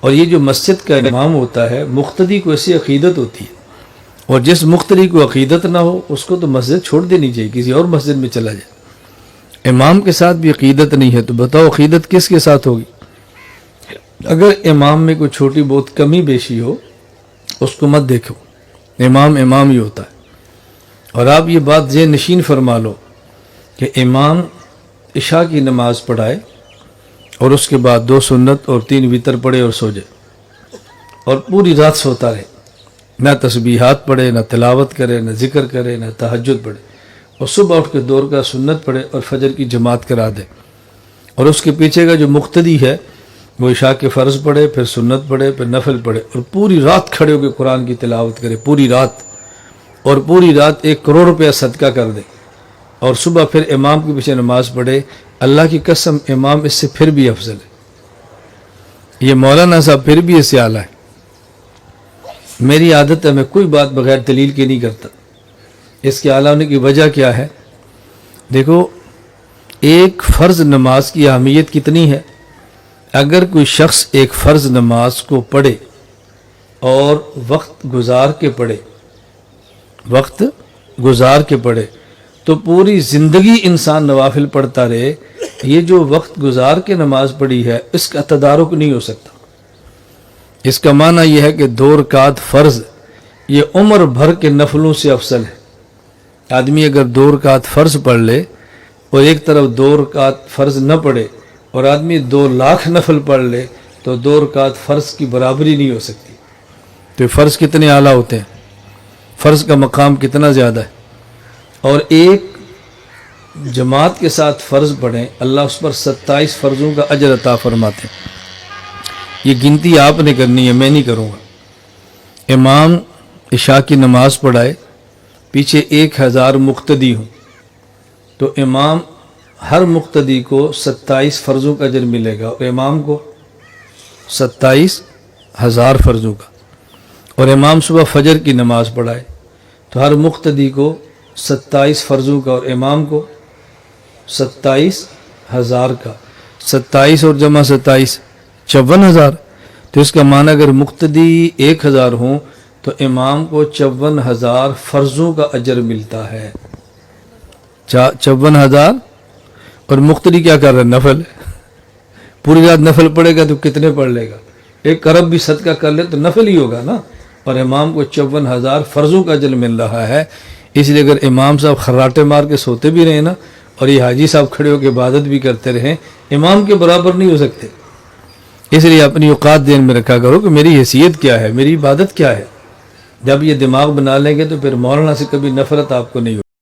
اور یہ جو مسجد کا امام ہوتا ہے، مقتدی کو ایسی عقیدت ہوتی ہے، اور جس مقتدی کو عقیدت نہ ہو اس کو تو مسجد چھوڑ دینی چاہیے، کسی اور مسجد میں چلا جائے۔ امام کے ساتھ بھی عقیدت نہیں ہے تو بتاؤ عقیدت کس کے ساتھ ہوگی؟ اگر امام میں کوئی چھوٹی بہت کمی بیشی ہو اس کو مت دیکھو، امام امام ہی ہوتا ہے۔ اور آپ یہ بات ذہن نشین فرما لو کہ امام عشاء کی نماز پڑھائے اور اس کے بعد 2 سنت اور 3 وتر پڑھے اور سو جائے، اور پوری رات سوتا رہے، نہ تسبیحات پڑھے، نہ تلاوت کرے، نہ ذکر کرے، نہ تہجد پڑھے، اور صبح اٹھ کے 2 رکعت سنت پڑھے اور فجر کی جماعت کرا دے۔ اور اس کے پیچھے کا جو مقتدی ہے وہ عشاء کے فرض پڑھے، پھر سنت پڑھے، پھر نفل پڑھے، اور پوری رات کھڑے ہو کے قرآن کی تلاوت کرے، پوری رات، اور پوری رات 1 کروڑ روپیہ صدقہ کر دے، اور صبح پھر امام کے پیچھے نماز پڑھے۔ اللہ کی قسم امام اس سے پھر بھی افضل ہے۔ یہ مولانا صاحب پھر بھی اس سے اعلیٰ ہے۔ میری عادت ہے میں کوئی بات بغیر دلیل کے نہیں کرتا۔ اس کے اعلیٰ ہونے کی وجہ کیا ہے؟ دیکھو، ایک فرض نماز کی اہمیت کتنی ہے۔ اگر کوئی شخص ایک فرض نماز کو پڑھے اور وقت گزار کے پڑھے تو پوری زندگی انسان نوافل پڑھتا رہے، یہ جو وقت گزار کے نماز پڑھی ہے اس کا تدارک نہیں ہو سکتا۔ اس کا معنی یہ ہے کہ 2 رکعت فرض یہ عمر بھر کے نفلوں سے افضل ہے۔ آدمی اگر 2 رکعت فرض پڑھ لے اور ایک طرف 2 رکعت فرض نہ پڑھے، اور آدمی 2 لاکھ نفل پڑھ لے تو 2 رکعت فرض کی برابری نہیں ہو سکتی۔ تو یہ فرض کتنے اعلیٰ ہوتے ہیں، فرض کا مقام کتنا زیادہ ہے۔ اور ایک جماعت کے ساتھ فرض پڑھیں، اللہ اس پر 27 فرضوں کا اجر عطا فرماتے ہیں۔ یہ گنتی آپ نے کرنی ہے، میں نہیں کروں گا۔ امام عشاء کی نماز پڑھائے، پیچھے 1000 مقتدی ہوں، تو امام ہر مقتدی کو 27 فرضوں کا اجر ملے گا، اور امام کو 27,000 فرضوں کا۔ اور امام صبح فجر کی نماز پڑھائے تو ہر مقتدی کو 27 فرضوں کا، اور امام کو 27,000 کا۔ 27 اور جمع 27 54,000۔ تو اس کا معنی اگر مقتدی 1000 ہوں تو امام کو 54,000 فرضوں کا اجر ملتا ہے۔ 54,000، اور مقتدی کیا کر رہا ہے؟ نفل۔ پوری رات نفل پڑھے گا تو کتنے پڑھ لے گا؟ 1 ارب بھی صدقہ کر لے تو نفل ہی ہوگا نا، اور امام کو 54,000 فرضوں کا اجر مل رہا ہے۔ اس لیے اگر امام صاحب خراٹے مار کے سوتے بھی رہے نا، اور یہ حاجی صاحب کھڑے ہو کے عبادت بھی کرتے رہیں، امام کے برابر نہیں ہو سکتے۔ اس لیے اپنی اوقات ذہن میں رکھا کرو کہ میری حیثیت کیا ہے، میری عبادت کیا ہے۔ جب یہ دماغ بنا لیں گے تو پھر مولانا سے کبھی نفرت آپ کو نہیں ہوگی۔